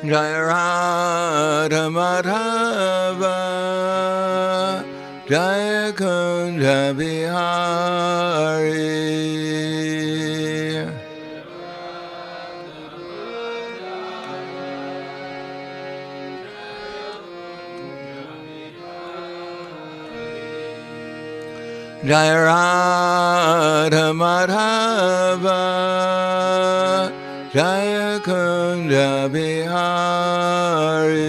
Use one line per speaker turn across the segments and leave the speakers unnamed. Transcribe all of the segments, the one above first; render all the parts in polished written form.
Jaya Radha Madhava Jaya Kunja Bihari Jaya Radha Madhava Jaya Kunja Bihari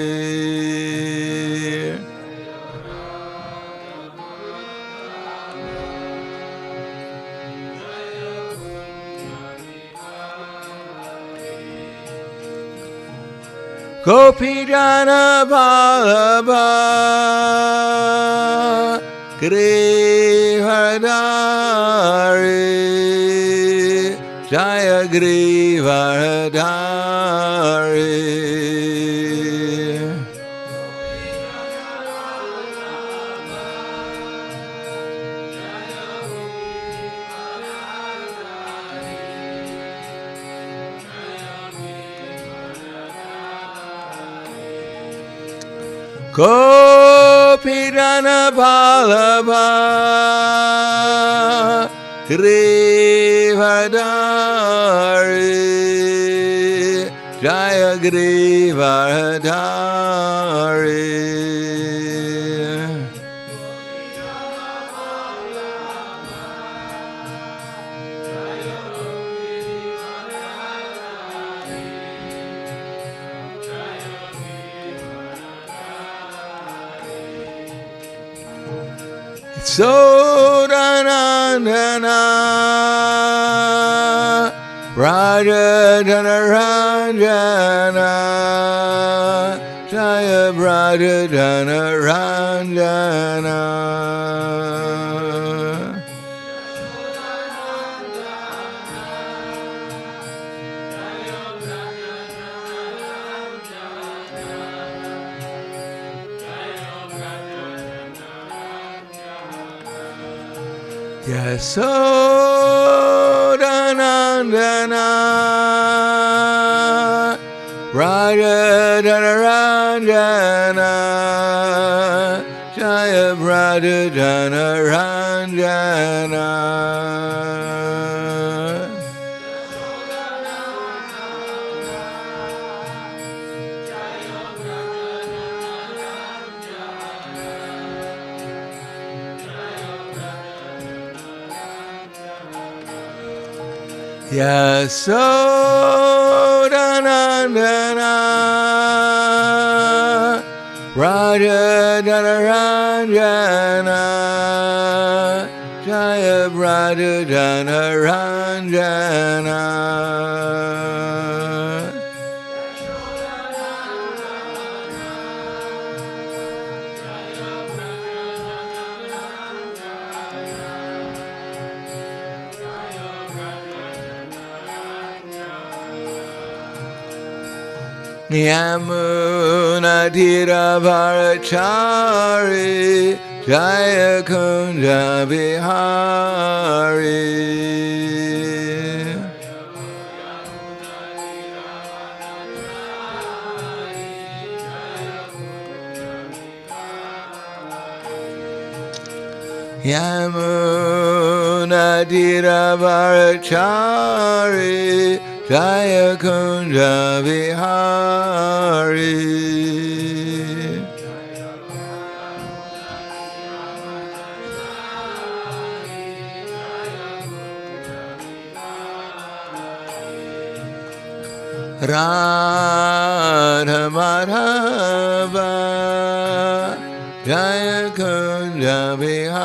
Gopijana Vallabha Grihadari Jaya Grihadari Gopijana Vallabha Grihadari Jaya Grihadari Sodanandana Raja Janaranjana Jaya Raja Janaranjana Yasodanandana Raja Janaranjana Jaya Raja Janaranjana Yasodanandana Raja Janaranjana Jaya Raja Janaranjana Yamuna Dhiravarachari Jaya Kunja Bihari Yamuna Dhiravarachari Jaya Kunja Vihari Radha Madhava Jaya Kunja Vihari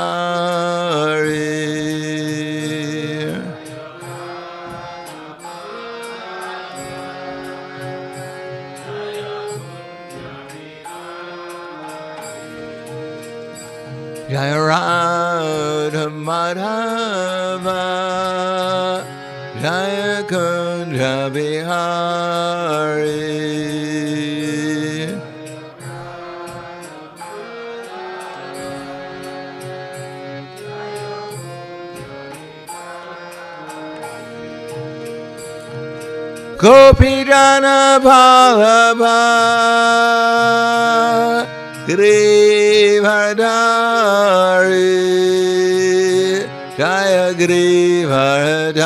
Jaya Radha Madhava Jaya Kunja Bihari Gopijana Vallabha Girivardhari Jaya Girivardhari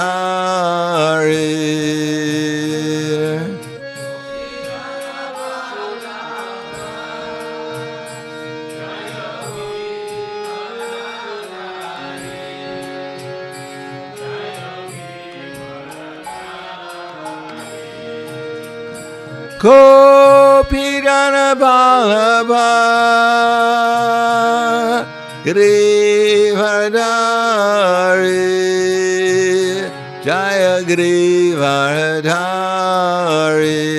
Gopijana Vallabha Girivardhari Jaya Girivardhari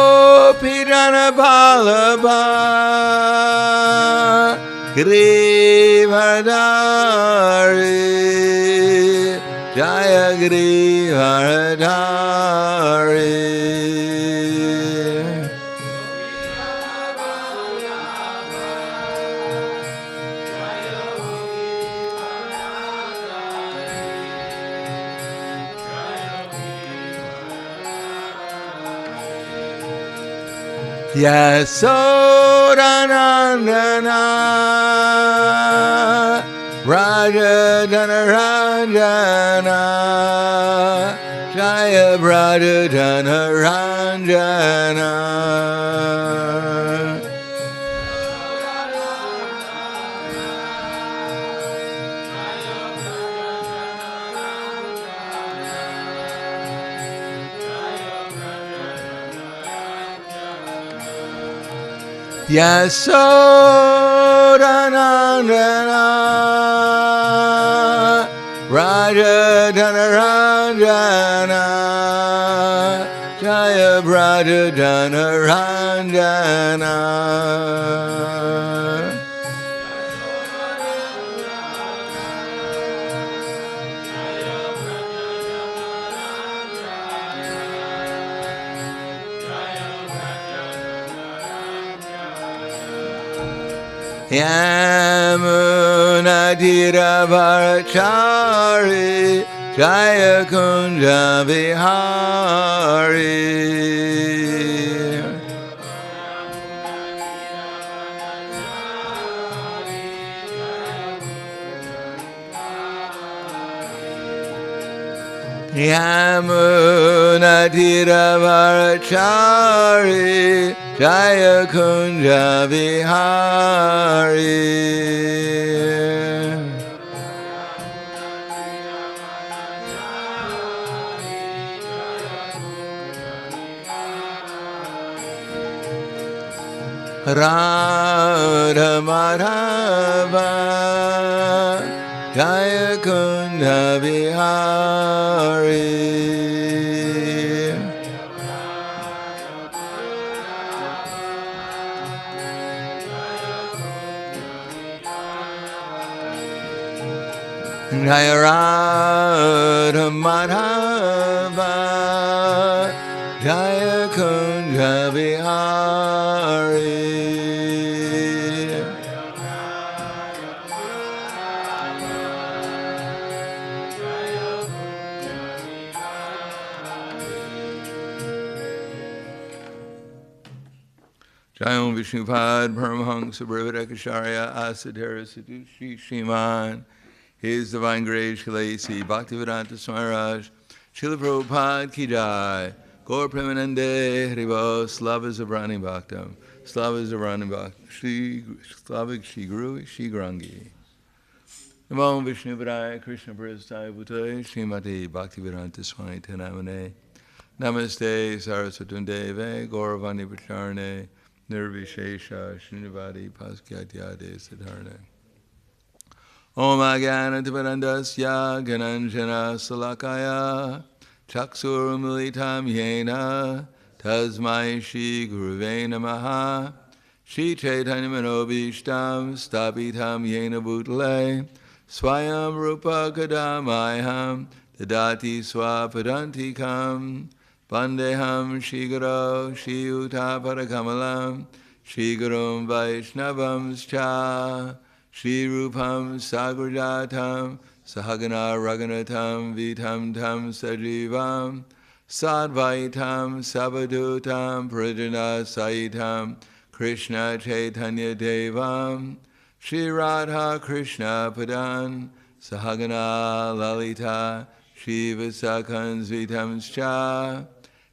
Gopijana Vallabha Girivardhari Jaya Girivardhari Yasodanandana Raja Dhanaranjana Jaya Raja Dhanaranjana Yasodanandana Raja Dhanaranjana Jaya Raja Dhanaranjana Yamunadiravarachari Jaya Kunja Vihari Yamunadiravarachari Jaya Kunja Vihari Radha Madhava Jaya Kunja Vihari Jaya Radha Madhava Jaya Kunja Vihari Jayam Vishnupad Paramahansa Brahadakacharya Asadhara Sadushi Shiman His Divine Grace Shalasi Bhaktivedanta Smaraj Srila Prabhupada Ki Jai Gaur Premanande Haribo Slava Zabrani Bhaktam Slava Zabrani Bhaktam Shri Slavik Shri Guru Shri Grangi Namo Vishnupradaya Krishna Prasthaya Bhutale Srimati Bhaktivedanta Swami Tenamane Namaste Saraswatundeve Gauravani Pacharne Nirvishesha Srinivadi Paskyatyade Siddharne Om Agyanativarandasya Gananjana Salakaya Chaksur Militam Yena Tasmai Shri Guruve Namaha Shri Chaitanya Manobishtam Stapitam Yena Bhutale Swayam Rupa Kadamayam dadati swapadantikam, Vandeham Shiguro Shiyuta Parakamalam Shigurum Vaishnavamscha Shirupam Sagrajatam Sahagana Raganatam Vitam Tam Sajivam Sadvaitam Savadutam Prajana Saitam Krishna Chaitanya Devam Shri Radha Krishna Padan Sahagana Lalita Shiva Sakans Vitamscha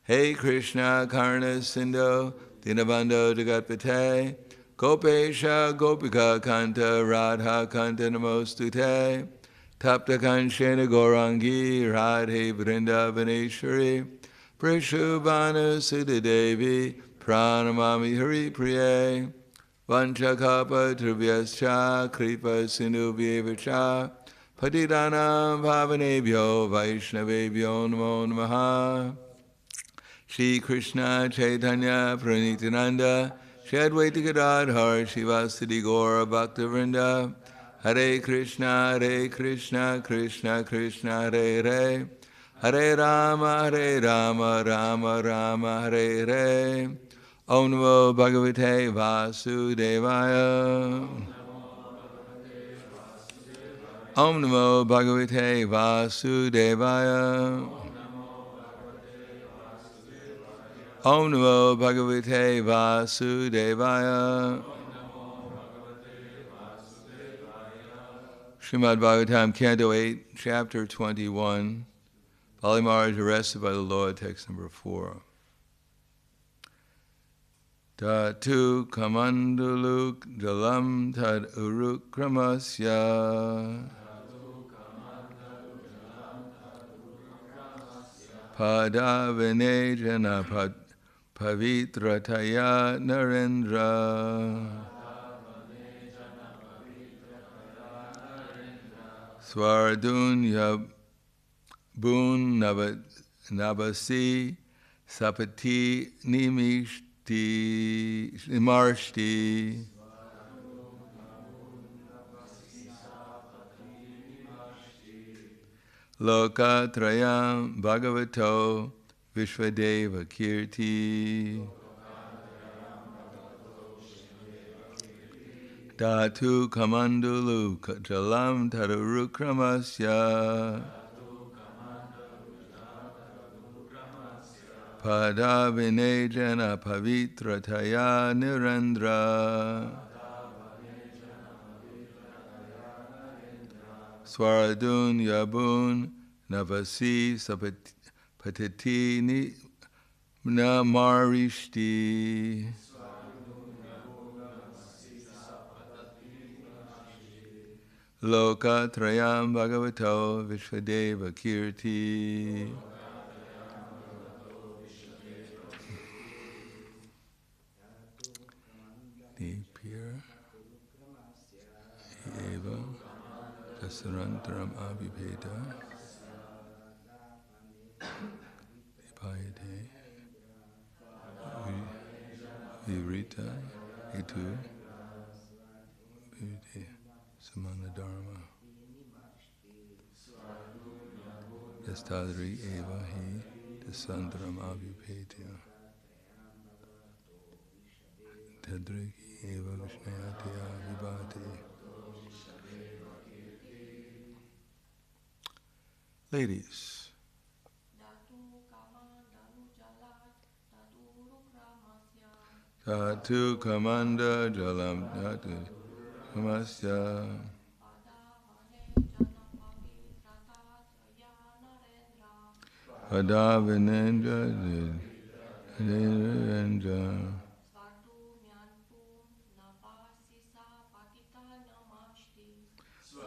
Hey Krishna Karna Sindho Dinabando Jagatpate Gopesha Gopika Kanta Radha Kanta Namostute Tapta Kanshena Gorangi Radhe Vrindavaneshwari Prishubhanu Siddha Devi Pranamami Hari Priye Vanchakapa Trivyascha Kripa Sindhu Vyevacha Patidanam Bhavanebhyo Vaishnavebhyo Namo Namaha Shri Krishna Chaitanya Pranityananda Shri Advaita Gadadhar Shivasadi Gaura Bhaktivinoda Hare Krishna Krishna Krishna Hare Hare Hare Rama Rama Rama Hare Hare Om Namo Bhagavate Vasudevaya Om Namo Bhagavate Vasudevaya Om Namo Bhagavate Vasudevaya Srimad Bhagavatam, Canto 8, Chapter 21. Bali Maharaj arrested by the Lord, text number 4. Tatu kamanduluk jalam tad urukramasya Padavinejana pavitrataya narendra Swardunya bun nabasi sapati nimarshti Lokatrayam Bhagavato Vishvadeva Kirti Datu Kamandulu Jalam Tarukramasya Padavinejana Pavitrataya Nirendra Swaradun Yabun Navasi Sapatiti Namarishti Loka Trayam Bhagavato Vishvadeva Kirti Nipir Eva Sarantaram Abhipeta Vipayate Virita Itu Vivite Samana Dharma Yastadri Eva Hi Dasantaram Abhipeta Tadriki Eva Vishnayatya Vibhati. Ladies, Tatu Kamanda Jalam Tatu Kamasya Padavinendra Nirendra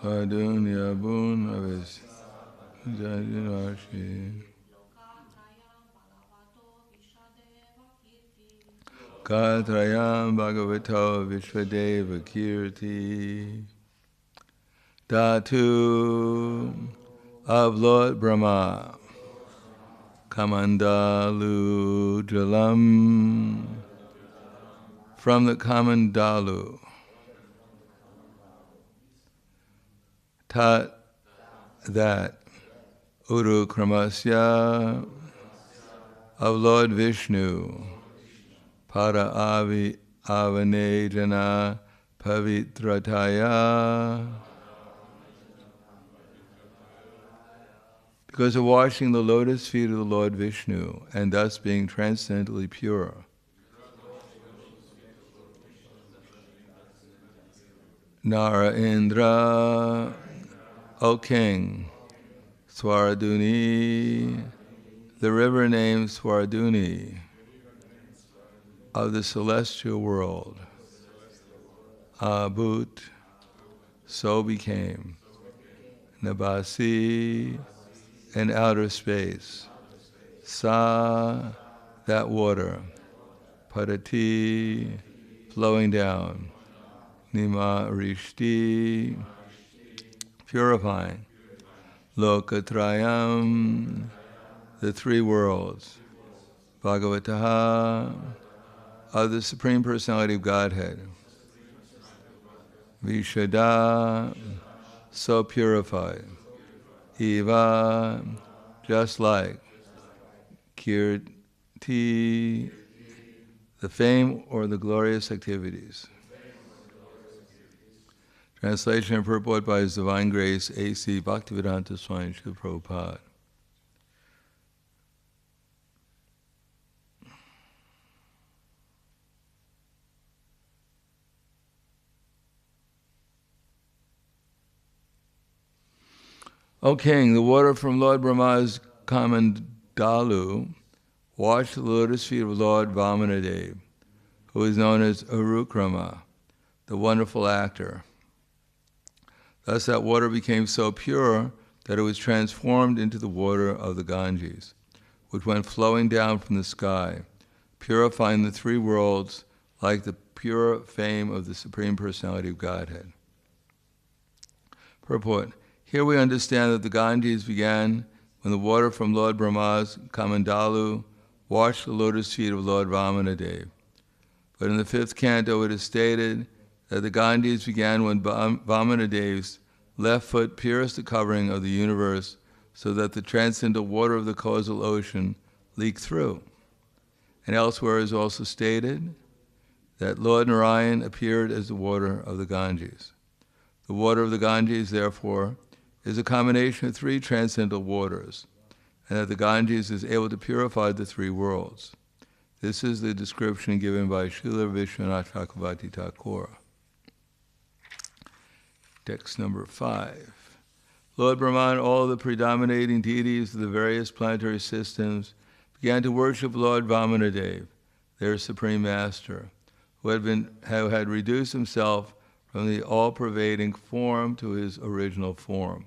Swadunya Bun Avis Jajinashi Katrayam Bhagavato Vishvadeva Kirti Datu of Lord Brahma Kamandalu Jalam from the Kamandalu Tat that Urukramasya of Lord Vishnu, Para Avanejana Pavitrataya, because of washing the lotus feet of the Lord Vishnu and thus being transcendently pure. Nara Indra, O King, Swaraduni, the river named Swaraduni of the celestial world, Abhut, so became, Nabasi, in outer space, Sa, that water, Padati, flowing down, Nima Rishti, purifying, Lokatrayam, the three worlds, Bhagavataha, of the Supreme Personality of Godhead, Vishada, so purified, Eva, just like, Kirti, the fame or the glorious activities. Translation and purport by His Divine Grace, A.C. Bhaktivedanta Swami Srila Prabhupada. O King, the water from Lord Brahma's Kamandalu washed the lotus feet of Lord Vamanadev, who is known as Urukrama, the wonderful actor. Thus that water became so pure that it was transformed into the water of the Ganges, which went flowing down from the sky, purifying the three worlds like the pure fame of the Supreme Personality of Godhead. Purport. Here we understand that the Ganges began when the water from Lord Brahma's Kamandalu washed the lotus feet of Lord Vamanadev. But in the 5th canto it is stated that the Ganges began when Vamanadev's left foot pierced the covering of the universe so that the transcendental water of the causal ocean leaked through. And elsewhere is also stated that Lord Narayan appeared as the water of the Ganges. The water of the Ganges, therefore, is a combination of three transcendental waters, and that the Ganges is able to purify the three worlds. This is the description given by Srila Vishwanath Chakravarti Thakur. Text number 5. Lord Brahma and all the predominating deities of the various planetary systems began to worship Lord Vamanadev, their supreme master, who had reduced himself from the all-pervading form to his original form.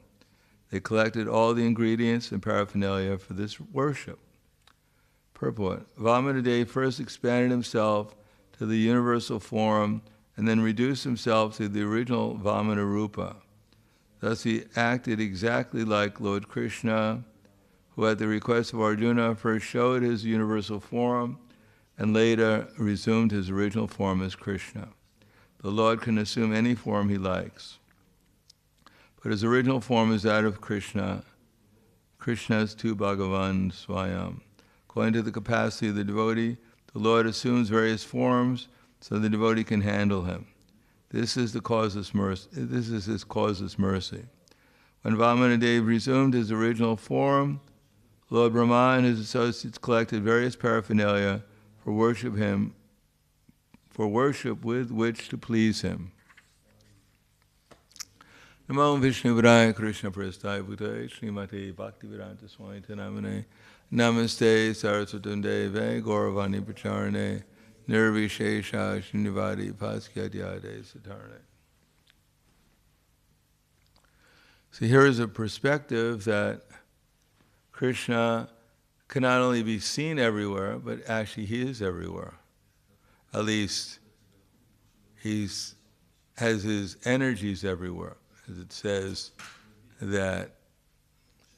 They collected all the ingredients and paraphernalia for this worship. Purport. Vamanadev first expanded himself to the universal form and then reduced himself to the original Vamana Rupa. Thus he acted exactly like Lord Krishna, who at the request of Arjuna first showed his universal form and later resumed his original form as Krishna. The Lord can assume any form he likes, but his original form is that of Krishna, Krishna's tu Bhagavan Swayam. According to the capacity of the devotee, the Lord assumes various forms so the devotee can handle him. This is the causeless mercy. This is his causeless mercy. When Vamanadev resumed his original form, Lord Brahma and his associates collected various paraphernalia for worship with which to please him. Namo Vishnu Vidaya Krishna Prasthaya Bhutaya Srimate Bhaktivedanta Swami Namane Namaste Saraswatunde Ve Gauravani Pacharane Nirvishesha Srinivadi Paskyadyade Satarane. So here is a perspective that Krishna can not only be seen everywhere, but actually he is everywhere. At least he has his energies everywhere. As it says that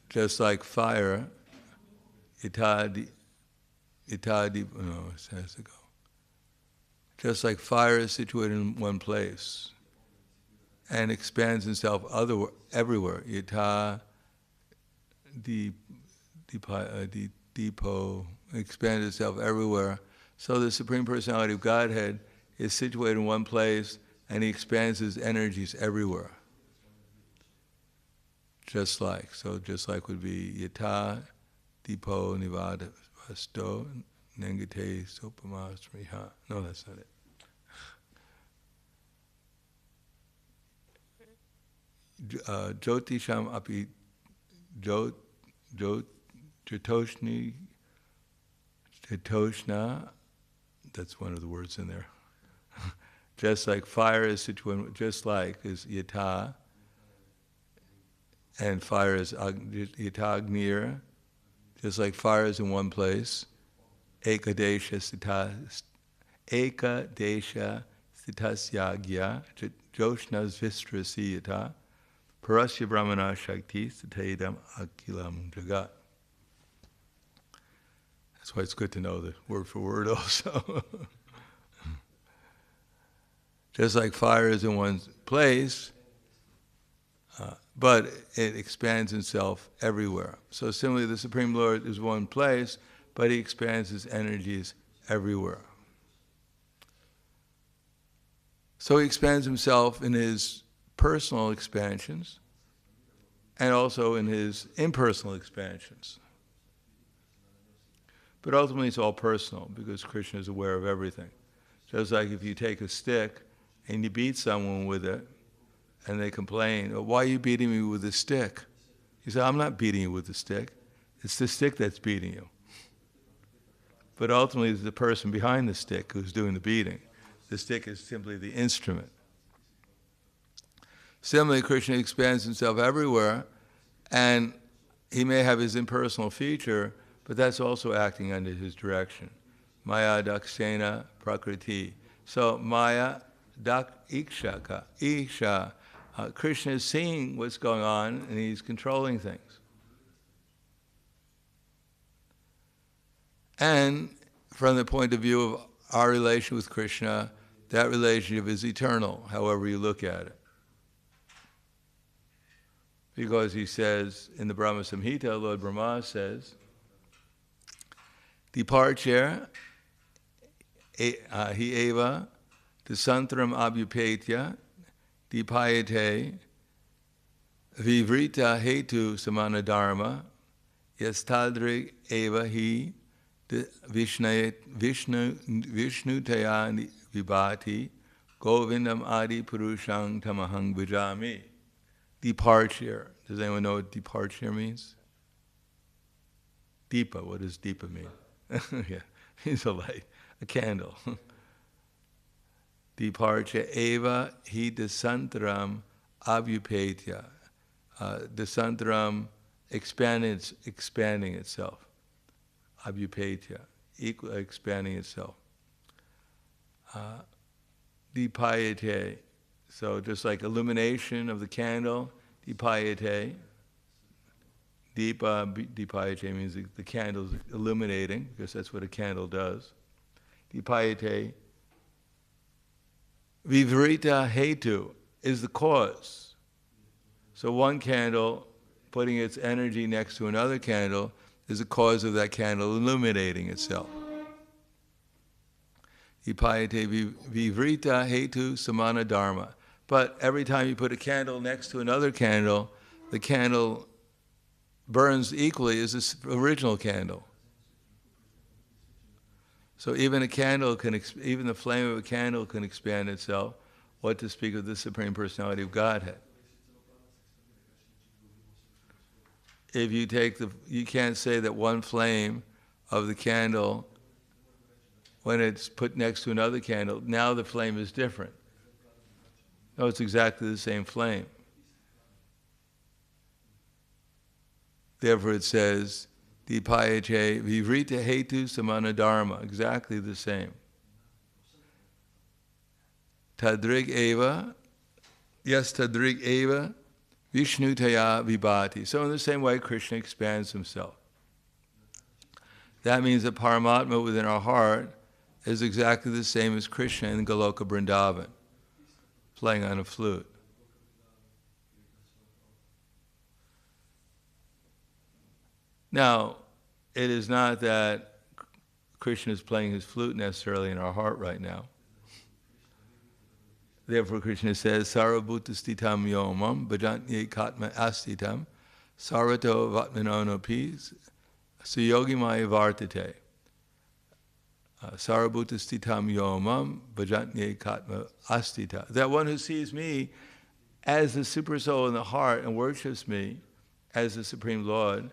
just like fire, just like fire is situated in one place and expands itself everywhere. Yata Depo, expanded itself everywhere. So the Supreme Personality of Godhead is situated in one place, and he expands his energies everywhere. Just like would be yata, depo, nivada, vasto, nengate, sopama, sriha. No, that's not it. Jyotisham api Jatoshna, that's one of the words in there. Just like fire is situated, just like is yata, and fire is yata agnir, just like fire is in one place. Ekadesha stitasyagya joshnas vistrasi yata parasya brahmana shakti stitaidam akilam jagat. That's why it's good to know the word for word also. Just like fire is in one place, but it expands itself everywhere. So similarly, the Supreme Lord is one place, but he expands his energies everywhere. So he expands himself in his personal expansions and also in his impersonal expansions. But ultimately it's all personal because Krishna is aware of everything. Just like if you take a stick and you beat someone with it and they complain, oh, why are you beating me with a stick? You say, I'm not beating you with the stick. It's the stick that's beating you. But ultimately it's the person behind the stick who's doing the beating. The stick is simply the instrument. Similarly, Krishna expands himself everywhere, and he may have his impersonal feature, but that's also acting under his direction. Maya dakshena prakriti. So Maya dak ikshaka. Iksha. Krishna is seeing what's going on, and he's controlling things. And from the point of view of our relation with Krishna, that relationship is eternal, however you look at it. Because he says, in the Brahma Samhita, Lord Brahma says, departure hi eva desantram abhupetya dipayate vivrita hetu samana dharma yastadrik eva hi vishnutaya vibhati govindam adi purushang tamahang bhajami. Departure. Does anyone know what departure means? Deepa. What does deepa mean? Yeah, it's a light, a candle. Departure eva hi desantram abhupetya. Desantram expanding itself. Abhupetya, expanding itself. Dipayate. So just like illumination of the candle, dipayate. Dipayate means the candle is illuminating, because that's what a candle does. Dipayate. Vivrita hetu is the cause. So one candle, putting its energy next to another candle, is the cause of that candle illuminating itself. Dipayate vivrita hetu samana dharma. But every time you put a candle next to another candle, the candle burns equally as this original candle. So even even the flame of a candle can expand itself. What to speak of the Supreme Personality of Godhead? If you you can't say that one flame of the candle, when it's put next to another candle, now the flame is different. No, it's exactly the same flame. Therefore it says, Dipayate vivrita hetu samana dharma, exactly the same. Tadrig eva, yes, tadrig eva, vishnutaya vibhati. So in the same way, Krishna expands himself. That means that Paramatma within our heart is exactly the same as Krishna in Goloka Vrindavan, playing on a flute. Now, it is not that Krishna is playing his flute necessarily in our heart right now. Therefore, Krishna says, Sarvabhuta-sthitam yomam bhajanye katma astitam sarvato vatmanonopis suyogimaya vartate. Sarvabhuta-sthitam yomam bhajanye katma astita. That one who sees me as the super soul in the heart and worships me as the Supreme Lord,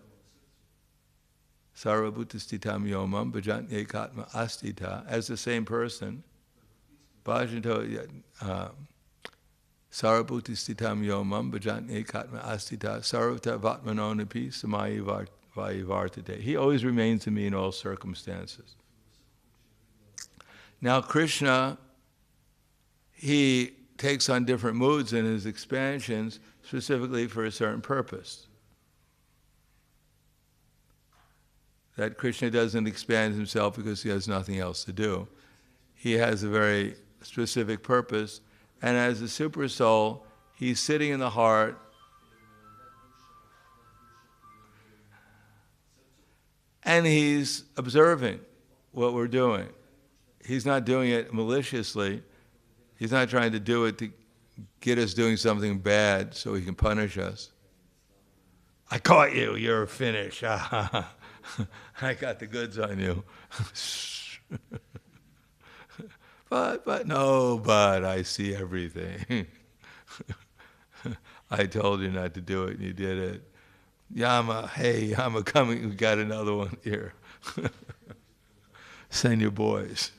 Sarvabhuta-sthitam yomam bhajanye katma astita, as the same person, Bhajanto Sarvabhuta-sthitam yomam bhajanye katma astita sarvata vatmanonapi samayi vartate. He always remains in me in all circumstances. Now Krishna, he takes on different moods in his expansions specifically for a certain purpose. That Krishna doesn't expand himself because he has nothing else to do. He has a very specific purpose, and as a super soul, he's sitting in the heart and he's observing what we're doing. He's not doing it maliciously. He's not trying to do it to get us doing something bad so he can punish us. I caught you, you're finished. I got the goods on you. But I see everything. I told you not to do it and you did it. Yama, hey, Yama coming, we got another one here. Send your boys.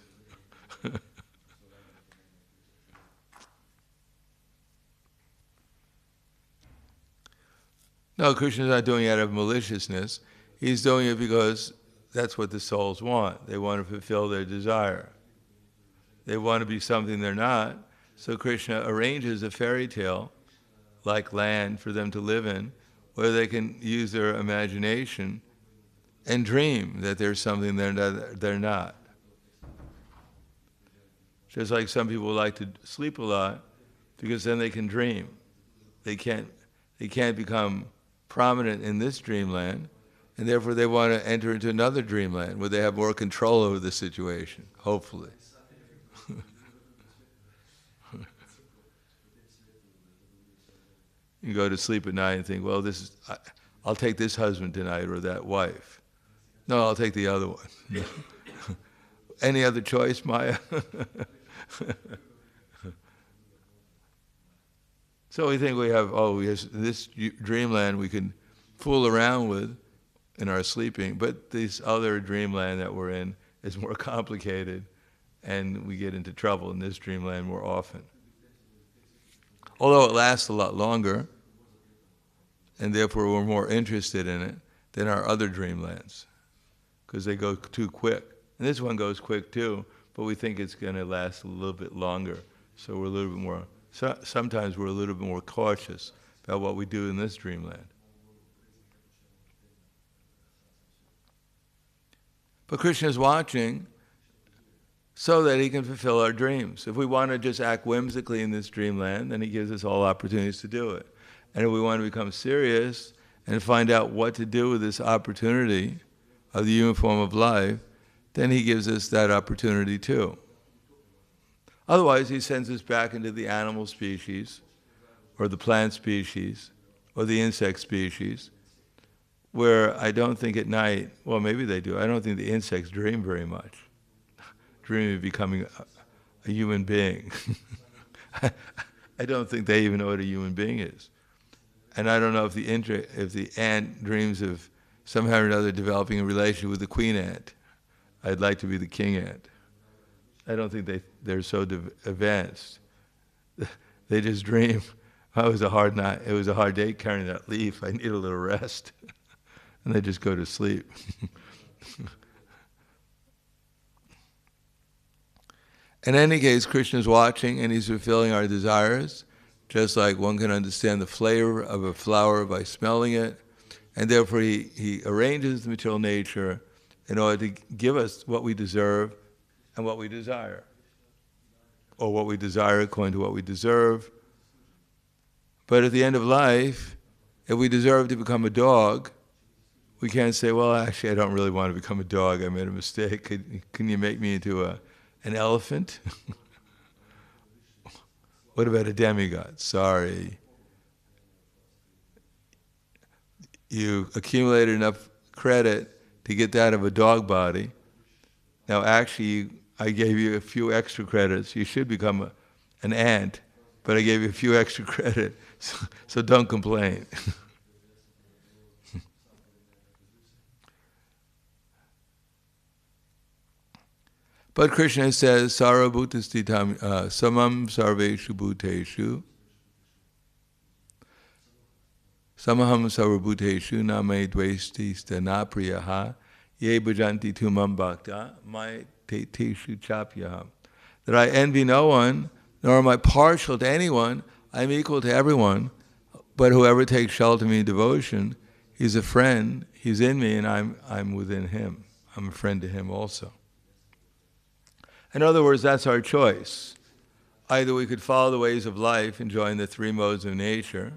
No, Krishna's not doing it out of maliciousness. He's doing it because that's what the souls want. They want to fulfill their desire. They want to be something they're not. So Krishna arranges a fairy tale, like land, for them to live in, where they can use their imagination and dream that there's something they're not. Just like some people like to sleep a lot, because then they can dream. They can't become prominent in this dreamland, and therefore they want to enter into another dreamland where they have more control over the situation, hopefully. You go to sleep at night and think, well, I'll take this husband tonight or that wife. No, I'll take the other one. Any other choice, Maya? So we think we have, this dreamland we can fool around with in our sleeping, but this other dreamland that we're in is more complicated, and we get into trouble in this dreamland more often. Although it lasts a lot longer, and therefore we're more interested in it than our other dreamlands, because they go too quick. And this one goes quick too, but we think it's going to last a little bit longer, so we're a little bit more, sometimes we're a little bit more cautious about what we do in this dreamland. But Krishna is watching so that he can fulfill our dreams. If we want to just act whimsically in this dreamland, then he gives us all opportunities to do it. And if we want to become serious and find out what to do with this opportunity of the human form of life, then he gives us that opportunity too. Otherwise, he sends us back into the animal species, or the plant species, or the insect species, where I don't think at night, well, maybe they do, I don't think the insects dream very much. Dream of becoming a human being. I don't think they even know what a human being is. And I don't know if the ant dreams of somehow or another developing a relationship with the queen ant. I'd like to be the king ant. I don't think they're so advanced. They just dream. Oh, it was a hard night. It was a hard day carrying that leaf. I need a little rest. And they just go to sleep. In any case, Krishna is watching and he's fulfilling our desires, just like one can understand the flavor of a flower by smelling it. And therefore he arranges the material nature in order to give us what we deserve and what we desire. Or what we desire according to what we deserve. But at the end of life, if we deserve to become a dog, we can't say, well, actually, I don't really want to become a dog. I made a mistake. Can you make me into an elephant? What about a demigod? Sorry. You accumulated enough credit to get out of a dog body. Now, actually, I gave you a few extra credits. You should become an ant, but I gave you a few extra credit, so don't complain. But Krishna says, Sarvabhutastitam samam sarveshu bhuteshu samaham sarvabhuteshu na me dvesti stana priyaha ye bhajanti tumam bhakta mai teshu chapyaham. That I envy no one, nor am I partial to anyone. I'm equal to everyone. But whoever takes shelter of me in devotion, he's a friend. He's in me, and I'm within him. I'm a friend to him also. In other words, that's our choice. Either we could follow the ways of life, enjoying the three modes of nature,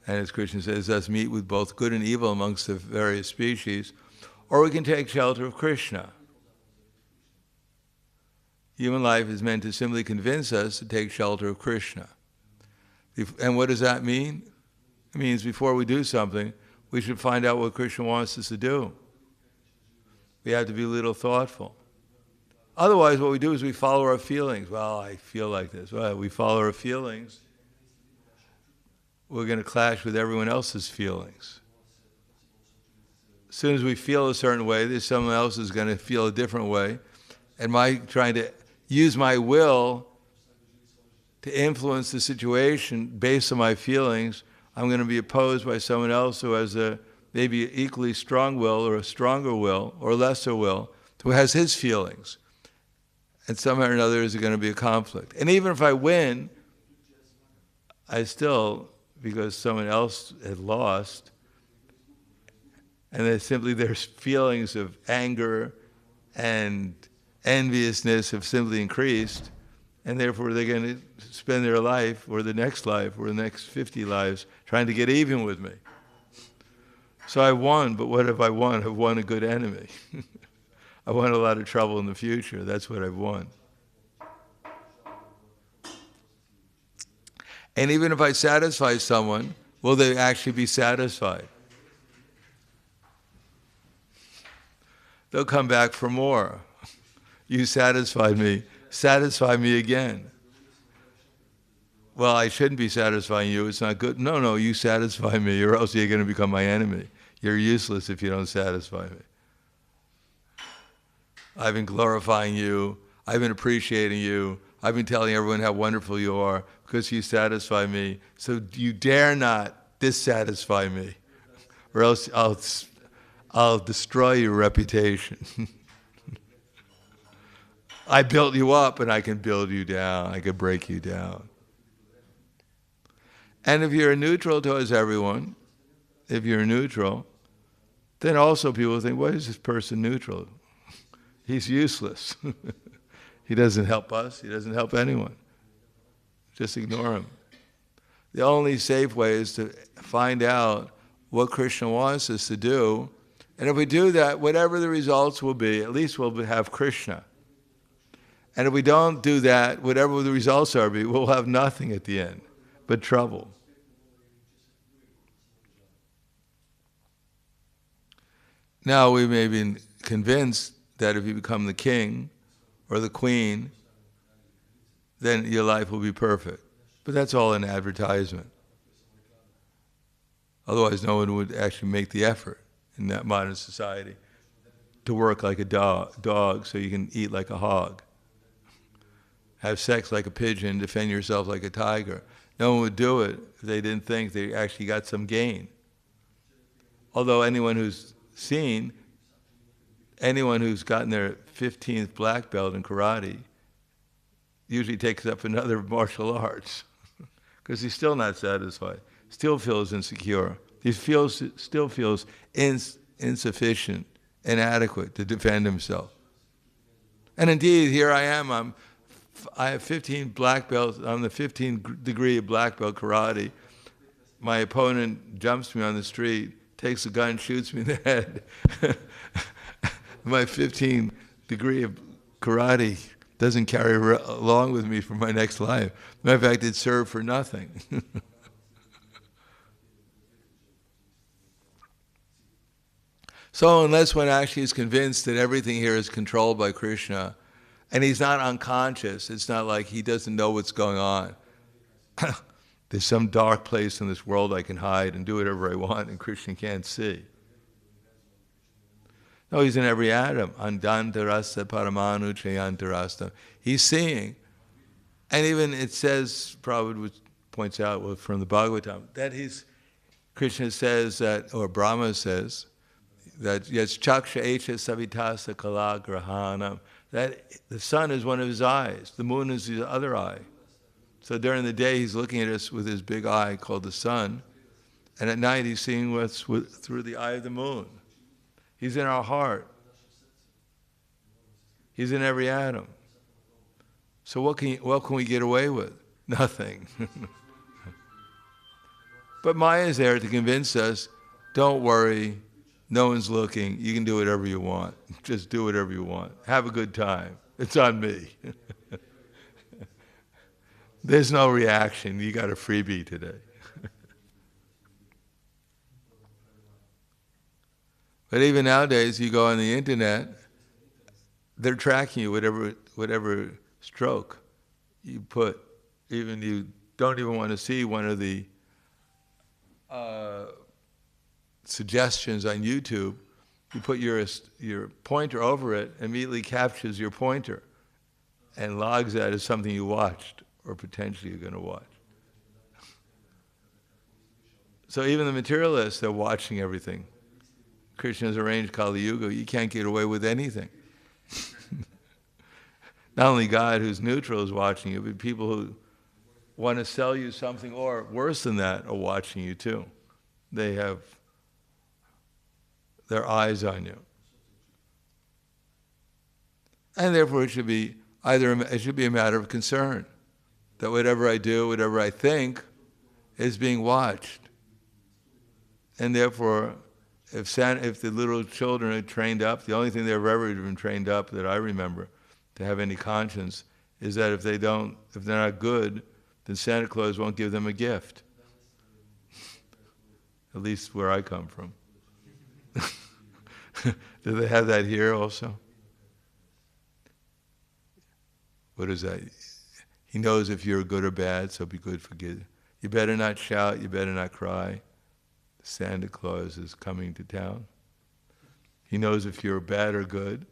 and as Krishna says, thus meet with both good and evil amongst the various species, or we can take shelter of Krishna. Human life is meant to simply convince us to take shelter of Krishna. And what does that mean? It means before we do something, we should find out what Krishna wants us to do. We have to be a little thoughtful. Otherwise, what we do is we follow our feelings. Well, I feel like this. Well, we follow our feelings. We're going to clash with everyone else's feelings. As soon as we feel a certain way, there's someone else who's going to feel a different way. And my trying to use my will to influence the situation based on my feelings, I'm going to be opposed by someone else who has a maybe equally strong will or a stronger will or lesser will, who has his feelings. And somehow or another there's going to be a conflict. And even if I win, I still, because someone else had lost, and there's feelings of anger and enviousness have simply increased, and therefore they're going to spend their life, or the next 50 lives, trying to get even with me. So I won, but what have I won? I've won a good enemy. I won a lot of trouble in the future. That's what I've won. And even if I satisfy someone, will they actually be satisfied? They'll come back for more. You satisfied me. Satisfy me again. Well, I shouldn't be satisfying you. It's not good. No, you satisfy me, or else you're going to become my enemy. You're useless if you don't satisfy me. I've been glorifying you. I've been appreciating you. I've been telling everyone how wonderful you are because you satisfy me. So you dare not dissatisfy me, or else I'll destroy your reputation. I built you up, and I can build you down. I can break you down. And if you're neutral towards everyone, then also people think, why is this person neutral? He's useless. He doesn't help us. He doesn't help anyone. Just ignore him. The only safe way is to find out what Krishna wants us to do. And if we do that, whatever the results will be, at least we'll have Krishna. And if we don't do that, whatever the results are, we'll have nothing at the end but trouble. Now we may be convinced that if you become the king or the queen, then your life will be perfect. But that's all an advertisement. Otherwise, no one would actually make the effort in that modern society to work like a dog so you can eat like a hog. Have sex like a pigeon, defend yourself like a tiger. No one would do it if they didn't think they actually got some gain. Although anyone who's gotten their 15th black belt in karate usually takes up another martial arts because he's still not satisfied, still feels insecure. He still feels insufficient, inadequate to defend himself. And indeed, here I am. I have 15 black belts. I'm the 15th degree of black belt karate. My opponent jumps me on the street, takes a gun, shoots me in the head. My 15 degree of karate doesn't carry along with me for my next life. Matter of fact, it served for nothing. So unless one actually is convinced that everything here is controlled by Krishna, and he's not unconscious, it's not like he doesn't know what's going on. There's some dark place in this world I can hide and do whatever I want, and Krishna can't see. No, he's in every atom. Andantarasta paramanu chayantarasta. He's seeing. And even it says, Prabhupada points out from the Bhagavatam, that Krishna says that, or Brahma says, that yes, chaksha echa savitasa kala grahanam, that the sun is one of his eyes, the moon is the other eye. So during the day he's looking at us with his big eye called the sun, and at night he's seeing what's through the eye of the moon. He's in our heart. He's in every atom. So what can we get away with? Nothing. But Maya is there to convince us, don't worry, no one's looking, you can do whatever you want. Just do whatever you want. Have a good time. It's on me. There's no reaction. You got a freebie today. But even nowadays, you go on the internet, they're tracking you, whatever stroke you put. Even you don't even want to see one of the suggestions on YouTube. You put your pointer over it, immediately captures your pointer and logs that as something you watched or potentially you're going to watch. So even the materialists, they're watching everything. Krishna's arranged Kali Yuga, you can't get away with anything. Not only God, who's neutral, is watching you, but people who want to sell you something, or worse than that, are watching you too. They have their eyes on you. And therefore it should be a matter of concern that whatever I do, whatever I think, is being watched. And therefore, if the little children are trained up, the only thing they've ever been trained up that I remember to have any conscience is that if they're not good, then Santa Claus won't give them a gift. At least where I come from. Do they have that here also? What is that? He knows if you're good or bad, so be good for good. You better not shout, you better not cry. Santa Claus is coming to town. He knows if you're bad or good.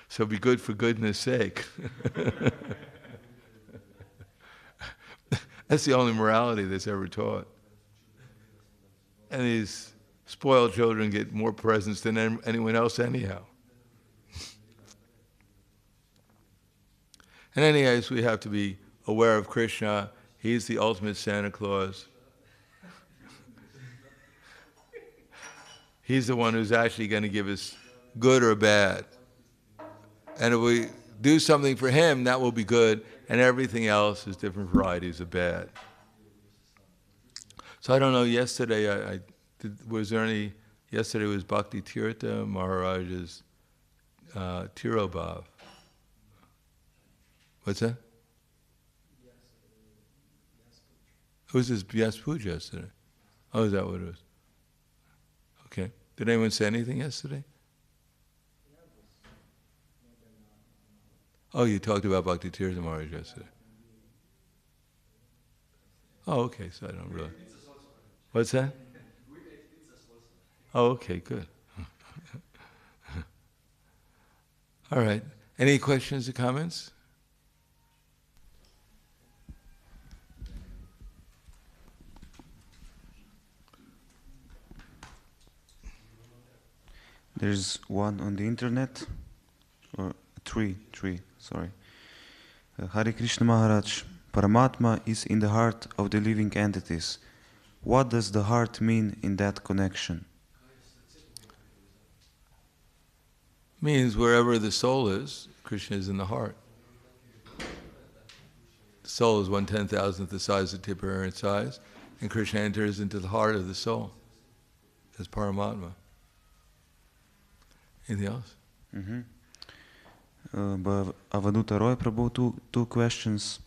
So be good for goodness sake. That's the only morality that's ever taught. And these spoiled children get more presents than anyone else anyhow. In any case, we have to be aware of Krishna. He's the ultimate Santa Claus. He's the one who's actually going to give us good or bad. And if we do something for him, that will be good, and everything else is different varieties of bad. So I don't know, yesterday, yesterday was Bhakti Tirtha Maharaj's Tirobhav. What's that? It was his Vyas Puja yesterday. Oh, is that what it was? Okay. Did anyone say anything yesterday? Oh, you talked about Bhakti Tirtha Maharaj yesterday. Oh, okay, so I don't really... What's that? Oh, okay, good. All right. Any questions or comments?
There's one on the internet, or three, sorry. Hare Krishna Maharaj, Paramatma is in the heart of the living entities. What does the heart mean in that connection?
Means wherever the soul is, Krishna is in the heart. The soul is 1/10,000th the size of tip of her size, and Krishna enters into the heart of the soul. as Paramatma. Anything else?
Avaduta Roy Prabhu, two questions.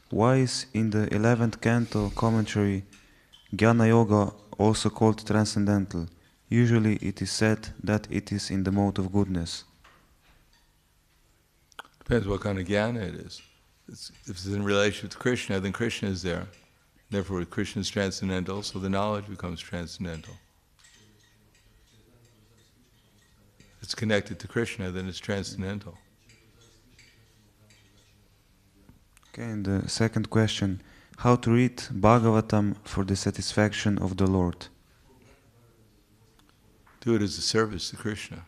Why is in the 11th canto commentary Jnana Yoga also called transcendental? Usually it is said that it is in the mode of goodness.
Depends what kind of jnana it is. If it's in relation to Krishna, then Krishna is there. Therefore, Krishna is transcendental, so the knowledge becomes transcendental. If it's connected to Krishna, then it's transcendental.
Okay, and the second question, how to read Bhagavatam for the satisfaction of the Lord?
Do it as a service to Krishna.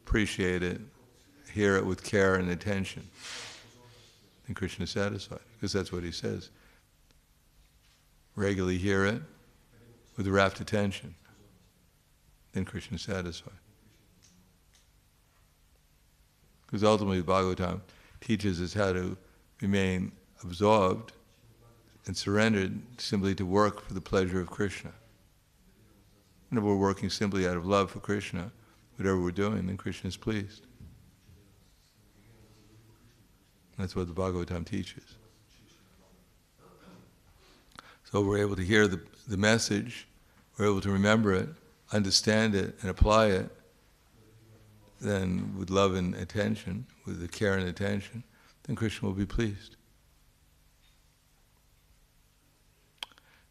Appreciate it. Hear it with care and attention. Then Krishna is satisfied, because that's what he says. Regularly hear it with rapt attention. Then Krishna is satisfied. Because ultimately the Bhagavatam teaches us how to remain absorbed and surrendered simply to work for the pleasure of Krishna. And if we're working simply out of love for Krishna, whatever we're doing, then Krishna is pleased. That's what the Bhagavatam teaches. So we're able to hear the message, we're able to remember it, understand it, and apply it, then with love and attention, with the care and attention, then Krishna will be pleased.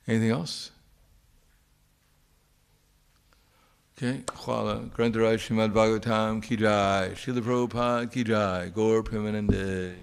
Anything else? Okay, Khwala. Grantaraj Srimad Bhagavatam ki jai, Srila Prabhupada ki jai, Gaur Premanande.